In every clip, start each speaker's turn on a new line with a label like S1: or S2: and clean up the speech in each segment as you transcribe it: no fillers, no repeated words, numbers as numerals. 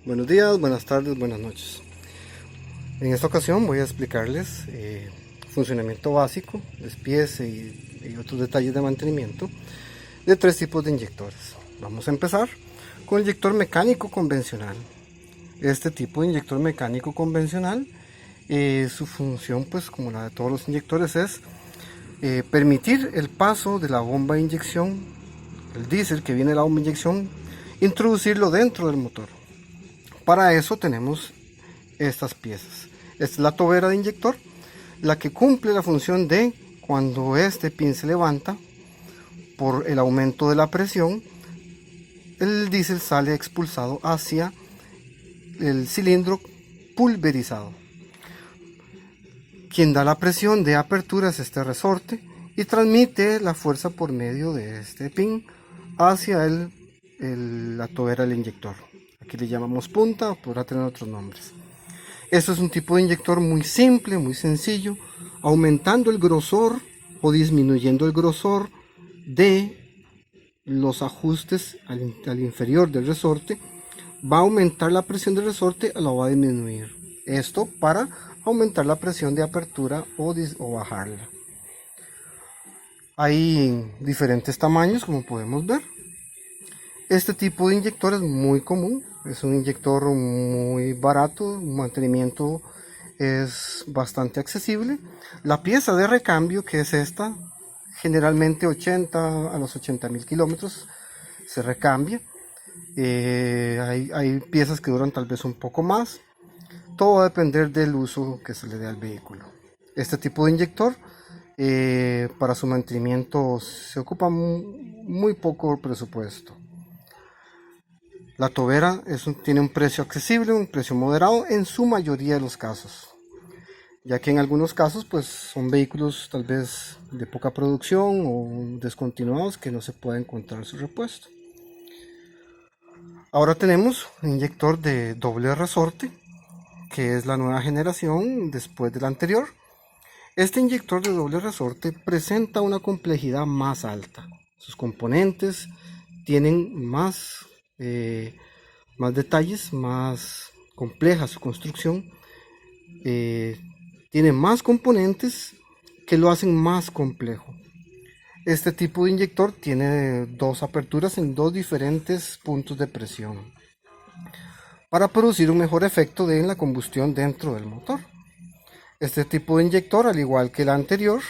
S1: Buenos días, buenas tardes, buenas noches. En esta ocasión voy a explicarles funcionamiento básico, despiece y otros detalles de mantenimiento de tres tipos de inyectores. Vamos a empezar con el inyector mecánico convencional. Este tipo de inyector mecánico convencional, su función, pues como la de todos los inyectores, es permitir el paso de la bomba de inyección, el diésel que viene de la bomba de inyección, introducirlo dentro del motor. Para eso tenemos estas piezas. Esta es la tobera de inyector, la que cumple la función de cuando este pin se levanta por el aumento de la presión, el diésel sale expulsado hacia el cilindro pulverizado. Quien da la presión de apertura es este resorte y transmite la fuerza por medio de este pin hacia la tobera del inyector. Aquí le llamamos punta, podrá tener otros nombres. Esto es un tipo de inyector muy simple, muy sencillo, aumentando el grosor o disminuyendo el grosor de los ajustes al inferior del resorte. Va a aumentar la presión del resorte o la va a disminuir. Esto para aumentar la presión de apertura o bajarla. Hay diferentes tamaños, como podemos ver. Este tipo de inyector es muy común, es un inyector muy barato, el mantenimiento es bastante accesible. La pieza de recambio, que es esta, generalmente 80 a los 80.000 kilómetros se recambia. Hay piezas que duran tal vez un poco más, todo va a depender del uso que se le dé al vehículo. Este tipo de inyector, para su mantenimiento se ocupa muy poco presupuesto. La tobera tiene un precio accesible, un precio moderado en su mayoría de los casos, ya que en algunos casos pues son vehículos tal vez de poca producción o descontinuados que no se puede encontrar su repuesto. Ahora tenemos un inyector de doble resorte, que es la nueva generación después del anterior. Este inyector de doble resorte presenta una complejidad más alta. Sus componentes tienen más detalles, más compleja su construcción, tiene más componentes que lo hacen más complejo. Este tipo de inyector tiene dos aperturas en dos diferentes puntos de presión para producir un mejor efecto en la combustión dentro del motor. Este tipo de inyector, al igual que el anterior,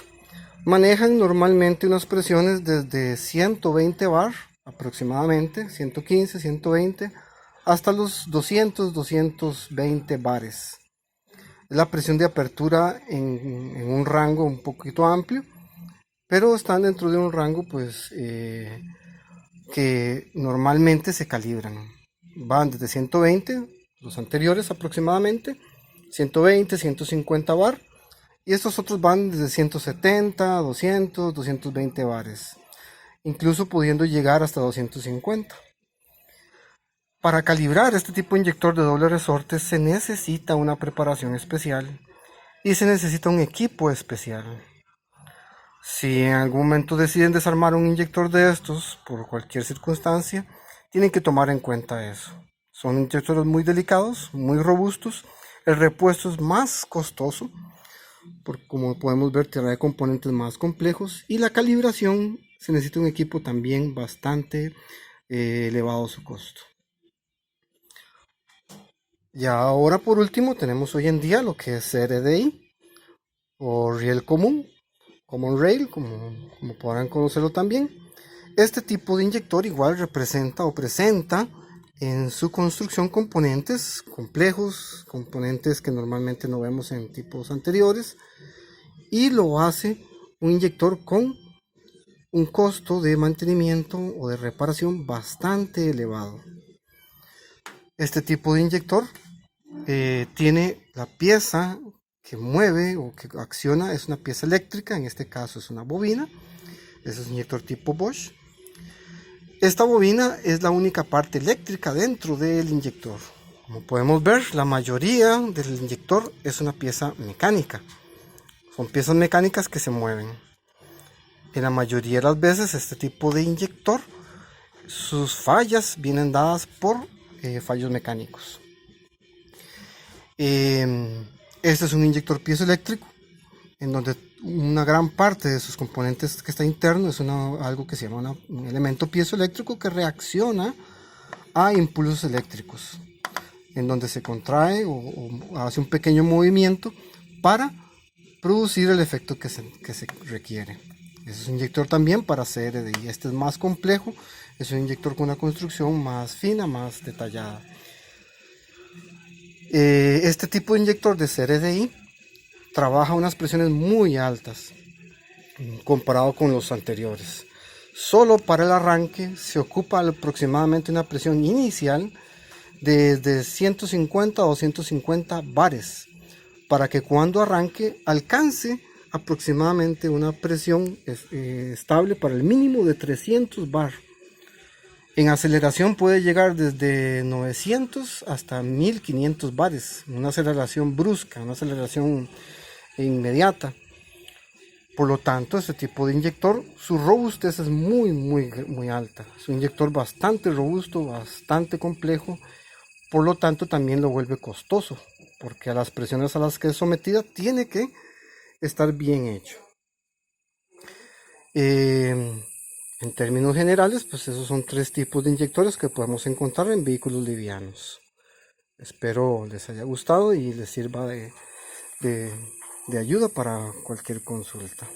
S1: manejan normalmente unas presiones desde 120 bar aproximadamente, 115, 120, hasta los 200-220 bares. La presión de apertura en un rango un poquito amplio, pero están dentro de un rango pues que normalmente se calibran. Van desde 120, los anteriores aproximadamente, 120, 150 bar, y estos otros van desde 170, 200, 220 bares, incluso pudiendo llegar hasta 250. Para calibrar este tipo de inyector de doble resorte se necesita una preparación especial y se necesita un equipo especial. Si en algún momento deciden desarmar un inyector de estos por cualquier circunstancia, tienen que tomar en cuenta eso. Son inyectores muy delicados, muy robustos. El repuesto es más costoso, porque como podemos ver trae componentes más complejos, y la calibración se necesita un equipo también bastante elevado su costo. Y ahora por último tenemos hoy en día lo que es RDI o riel común, Common Rail, como podrán conocerlo también. Este tipo de inyector igual representa o presenta en su construcción componentes complejos, componentes que normalmente no vemos en tipos anteriores, y lo hace un inyector con un costo de mantenimiento o de reparación bastante elevado. Este tipo de inyector tiene la pieza que mueve o que acciona, es una pieza eléctrica, en este caso es una bobina. Este es un inyector tipo Bosch. Esta bobina es la única parte eléctrica dentro del inyector. Como podemos ver, la mayoría del inyector es una pieza mecánica. Son piezas mecánicas que se mueven. En la mayoría de las veces este tipo de inyector, sus fallas vienen dadas por fallos mecánicos. Este es un inyector piezoeléctrico en donde una gran parte de sus componentes que está interno es algo que se llama un elemento piezoeléctrico que reacciona a impulsos eléctricos, en donde se contrae o hace un pequeño movimiento para producir el efecto que se requiere. Este es un inyector también para CRDI. Este es más complejo, es un inyector con una construcción más fina, más detallada. Este tipo de inyector de CRDI trabaja a unas presiones muy altas comparado con los anteriores. Solo para el arranque se ocupa aproximadamente una presión inicial de 150 o 250 bares para que cuando arranque alcance aproximadamente una presión estable para el mínimo de 300 bar. En aceleración puede llegar desde 900 hasta 1500 bares, una aceleración brusca, una aceleración inmediata. Por lo tanto, este tipo de inyector, su robustez es muy alta. Es un inyector bastante robusto, bastante complejo. Por lo tanto, también lo vuelve costoso, porque a las presiones a las que es sometida tiene que estar bien hecho. En términos generales, pues esos son 3 tipos de inyectores que podemos encontrar en vehículos livianos. Espero les haya gustado y les sirva de ayuda para cualquier consulta.